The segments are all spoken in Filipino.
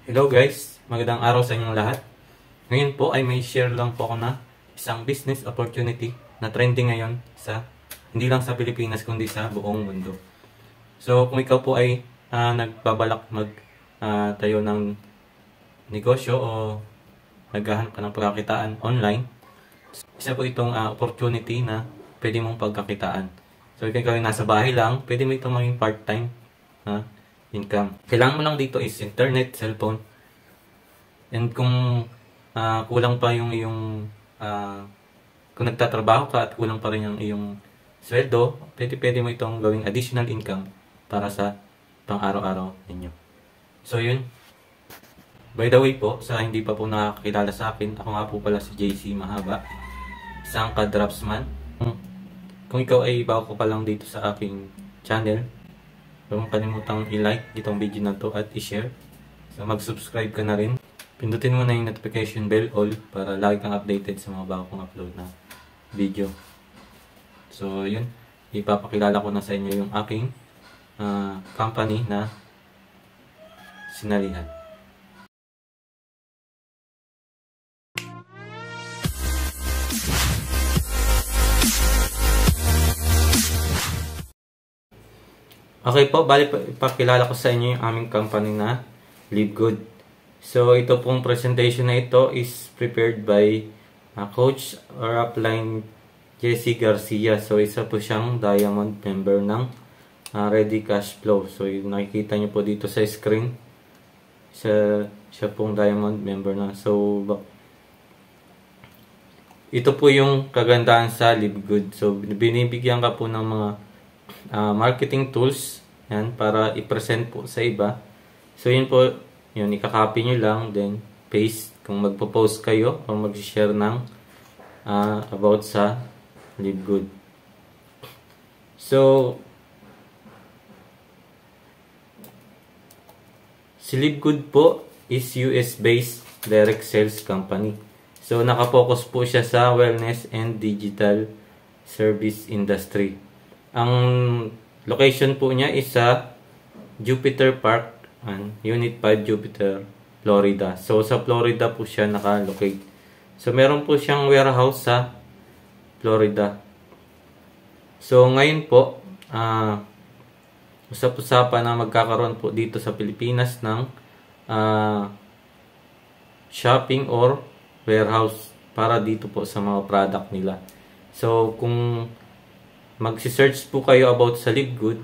Hello guys, magandang araw sa inyong lahat. Ngayon po ay may share lang po ako na isang business opportunity na trending ngayon sa hindi lang sa Pilipinas kundi sa buong mundo. So kung ikaw po ay nagbabalak tayo ng negosyo o naghahanap ka ng pagkakitaan online, isa po itong opportunity na pwede mong pagkakitaan. So kung ikaw ay nasa bahay lang, pwede mo itong maging part-time income. Kailangan mo lang dito is internet, cellphone. And kung kulang pa yung iyong kung nagtatrabaho ka at kulang pa rin yung iyong sweldo, pwede mo itong gawing additional income para sa pang-araw-araw ninyo. So yun. By the way po, sa hindi pa po nakakilala sa akin, ako nga po pala si JC Mahaba, isang ka-draftsman. Kung ikaw ay bago pa lang dito sa aking channel, huwag mong kalimutang i-like itong video na to at i-share. So mag-subscribe ka na rin. Pindutin mo na yung notification bell all para lagi kang updated sa mga bago kong upload na video. So yun, ipapakilala ko na sa inyo yung aking company na sinalihan. Okay po, bali ipakilala ko sa inyo yung aming company na Live Good. So ito pong presentation na ito is prepared by Coach or Upline Jesse Garcia. So isa po siyang Diamond member ng Ready Cash Flow. So yung nakikita nyo po dito sa screen, siya pong Diamond member na. So ito po yung kagandahan sa Live Good. So binibigyan ka po ng mga marketing tools yan para i-present po sa iba. So yun po, yun ikakopy nyo lang, then paste kung magpo-post kayo o mag-share ng about sa Live Good. So si Live Good po is US-based direct sales company. So nakapokus po siya sa wellness and digital service industry. Ang location po niya is sa Jupiter Park, Unit 5 Jupiter, Florida. So sa Florida po siya naka-locate. So meron po siyang warehouse sa Florida. So ngayon po, usap-usapan na magkakaroon po dito sa Pilipinas ng shopping or warehouse para dito po sa mga product nila. So kung magsi-search po kayo about sa Live Good,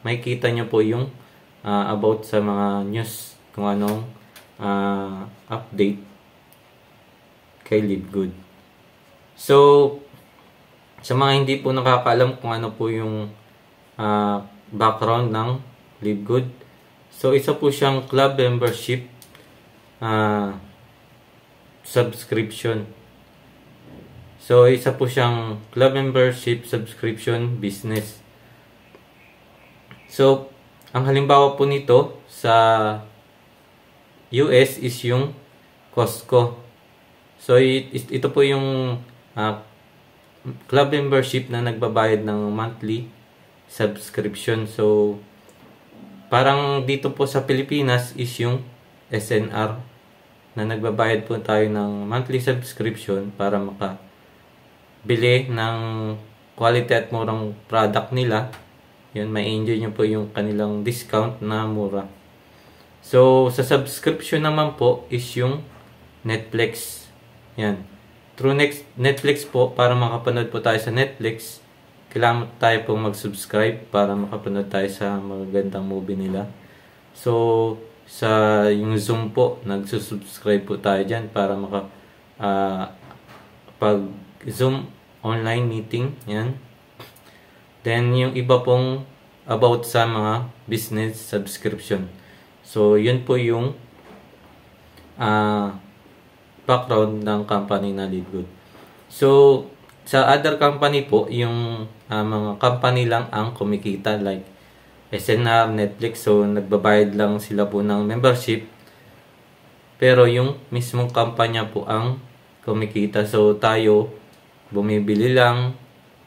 may kita nyo po yung about sa mga news kung anong update kay Live Good. So sa mga hindi po nakakaalam kung ano po yung background ng Live Good, so isa po siyang club membership subscription. So, isa po siyang club membership subscription business. So, ang halimbawa po nito sa US is yung Costco. So, ito po yung club membership na nagbabayad ng monthly subscription. So, parang dito po sa Pilipinas is yung SNR na nagbabayad po tayo ng monthly subscription para bili ng quality at murang product nila. Yun, may enjoy nyo po yung kanilang discount na mura. So, sa subscription naman po is yung Netflix. Yan. Through Netflix po, para makapanood po tayo sa Netflix, kailangan tayo pong mag-subscribe para makapanood tayo sa magagandang movie nila. So, sa yung Zoom po, nagsusubscribe po tayo dyan para pag Zoom online meeting, yan. Then yung iba pong about sa mga business subscription. So yun po yung background ng company na Live Good. So sa other company po, yung mga company lang ang kumikita like SNR, Netflix, so nagbabayad lang sila po ng membership. Pero yung mismong kampanya po ang kumikita. So tayo bumibili lang,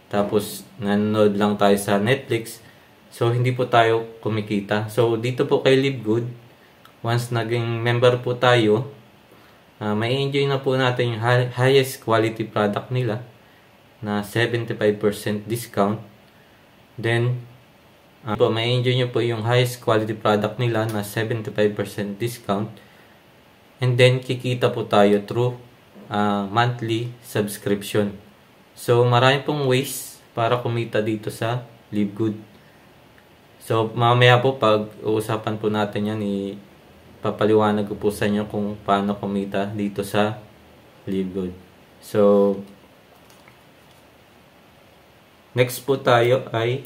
tapos nanonood lang tayo sa Netflix. So hindi po tayo kumikita. So dito po kay Live Good, once naging member po tayo, may enjoy na po natin yung highest quality product nila na 75% discount. Then, may enjoy nyo po yung highest quality product nila na 75% discount. And then, kikita po tayo through monthly subscription. So, marami pong ways para kumita dito sa Live Good. So, mamaya po pag uusapan po natin yan, papaliwanag ko po sa inyo kung paano kumita dito sa Live Good. So, next po tayo ay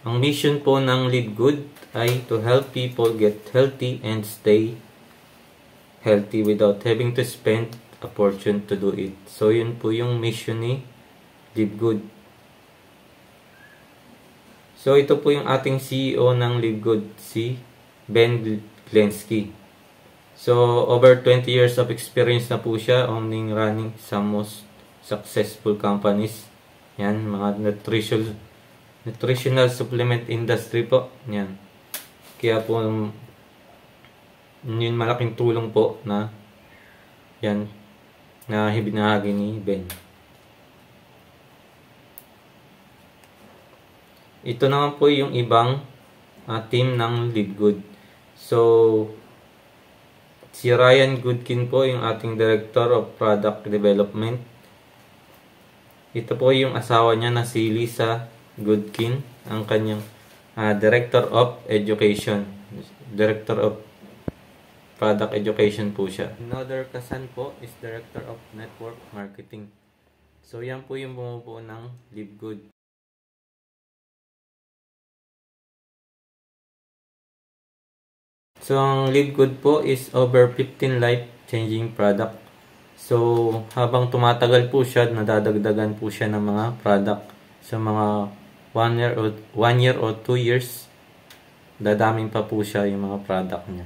ang mission po ng Live Good ay to help people get healthy and stay healthy without having to spend a fortune to do it. So, yun po yung mission ni Live Good. So, ito po yung ating CEO ng Live Good, si Ben Glensky. So, over 20 years of experience na po siya owning running some most successful companies. Yan, mga nutritional supplement industry po. Yan. Kaya po, yun malaking tulong po na yan, na ibinahagi ni Ben. Ito naman po yung ibang team ng Live Good. So, si Ryan Goodkin po yung ating Director of Product Development. Ito po yung asawa niya na si Lisa Goodkin, ang kanyang Director of Education. Director of Product Education po siya. Another kasan po is Director of Network Marketing. So, yan po yung bumubuo ng Live Good. So, ang Live Good po is over 15 life-changing product. So, habang tumatagal po siya, nadadagdagan po siya ng mga product. Sa mga 1 year or 2 years, dadaming pa po siya yung mga product niya.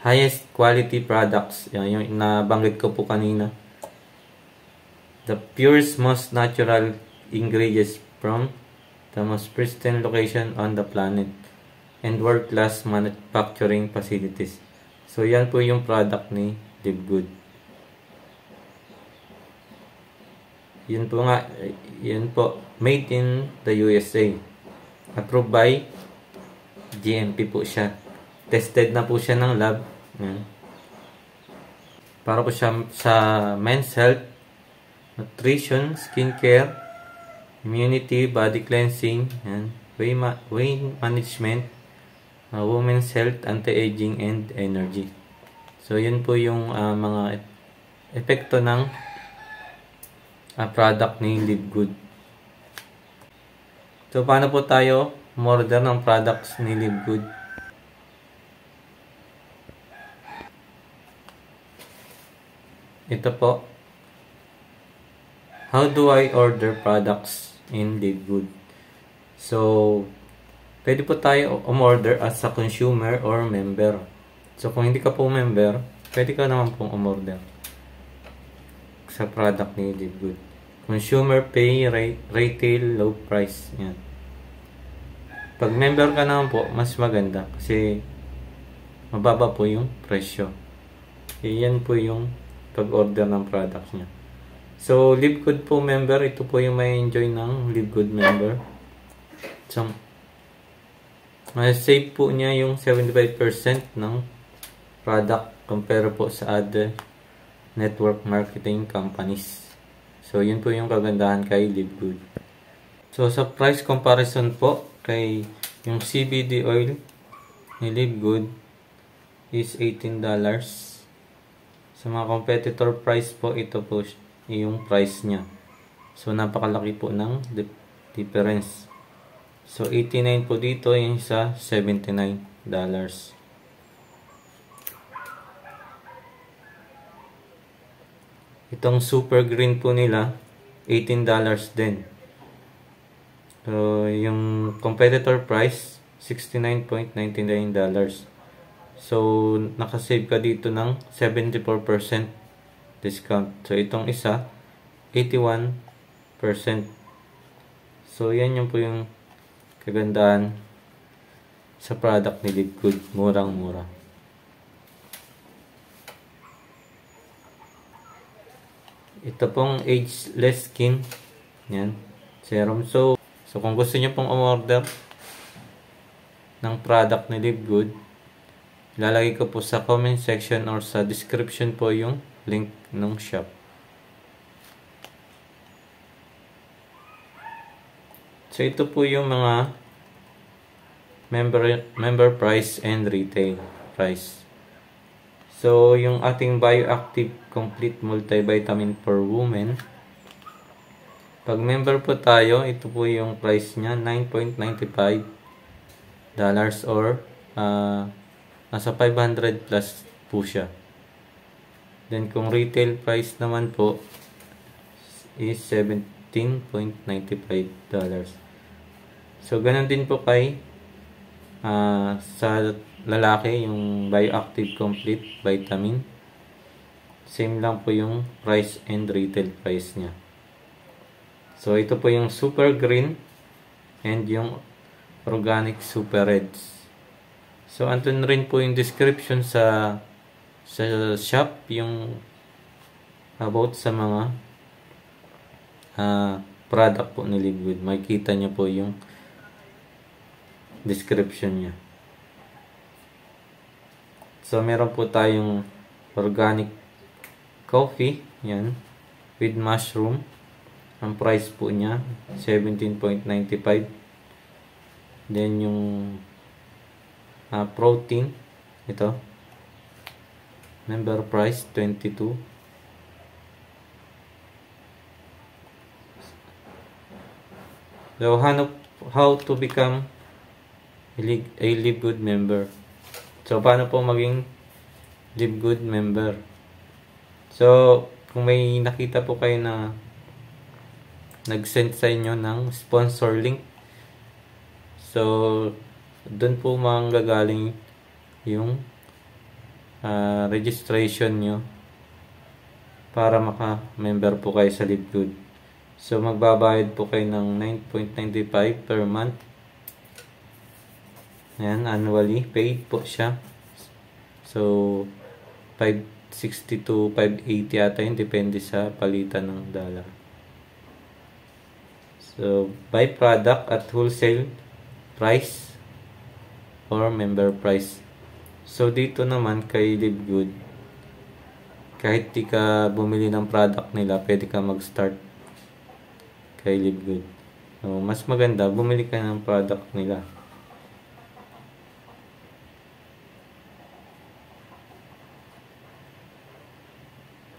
Highest quality products, yung nabanggit ko po kanina. The purest, most natural ingredients from the most pristine location on the planet and world-class manufacturing facilities. So, yan po yung product ni Live Good. Yun po nga, yun po, made in the USA. Approved by GMP po siya. Tested na po siya ng lab. Yan. Para po siya sa men's health, nutrition, skincare, immunity, body cleansing, and weight management, women's health, anti-aging, and energy. So, yun po yung mga epekto ng product ni Live Good. So, paano po tayo umorder ng products ni Live Good? Ito po. How do I order products in Live Good? So, pwede po tayo umorder as a consumer or member. So, kung hindi ka po member, pwede ka naman pong umorder sa product ni Live Good. Consumer pay, retail, low price. Yan. Pag member ka naman po, mas maganda kasi mababa po yung presyo. Yan po yung pag-order ng products niya. So, Live Good po member, ito po yung may enjoy ng Live Good member. So, may save po niya yung 75% ng product compare po sa other network marketing companies. So, yun po yung kagandahan kay Live Good. So, sa price comparison po, kay yung CBD oil ni Live Good is $18. Sa mga competitor price po, ito po yung price niya. So, napakalaki po ng difference. So, 89 po dito, yung isa, $79. Itong super green po nila, $18 din. So, yung competitor price, $69.99. So, nakasave ka dito ng 74% discount. So, itong isa, 81%. So, yan yung po yung kagandahan sa product ni Live Good. Murang-mura. Ito pong ageless skin. Yan. Serum soap. So, kung gusto niyo pong umorder ng product ni Live Good, ilalagay ko po sa comment section or sa description po yung link ng shop. So, ito po yung mga member price and retail price. So, yung ating Bioactive Complete Multivitamin for Women, pag member po tayo, ito po yung price niya, $9.95 or nasa 500 plus po siya. Then, kung retail price naman po is $17.95. So, ganun din po kay sa lalaki, yung Bioactive Complete Vitamin. Same lang po yung price and retail price niya. So, ito po yung Super Green and yung Organic Super Reds. So, andun rin po yung description sa shop, yung about sa mga product po ni Live Good. Makikita nyo po yung description niya. So, meron po tayong organic coffee. Yan. With mushroom. Ang price po niya, $17.95. Then, yung protein. Ito. Member price, $22. So, how to become a Live Good member. So, paano po maging Live Good member? So, kung may nakita po kayo na nag-send sa inyo ng sponsor link, so, doon po manggagaling yung registration nyo para maka-member po kayo sa Live Good. So, magbabayad po kayo ng $9.95 per month. Ayan, annually. Paid po siya. So, $560 to $580 yata yun. Depende sa palitan ng dollar. So, buy product at wholesale price or member price. So, dito naman kay Live Good, kahit di ka bumili ng product nila, pwede ka mag-start kay Live Good. So, mas maganda, bumili ka ng product nila.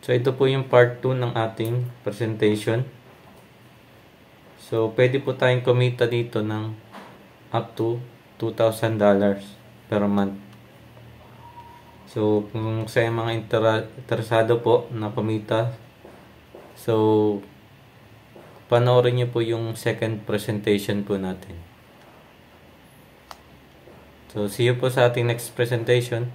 So, ito po yung part 2 ng ating presentation. So, pwede po tayong kumita dito ng up to $2,000 per month. So, kung sa mga interesado po na kumita, so, panoorin nyo po yung second presentation po natin. So, see you po sa ating next presentation.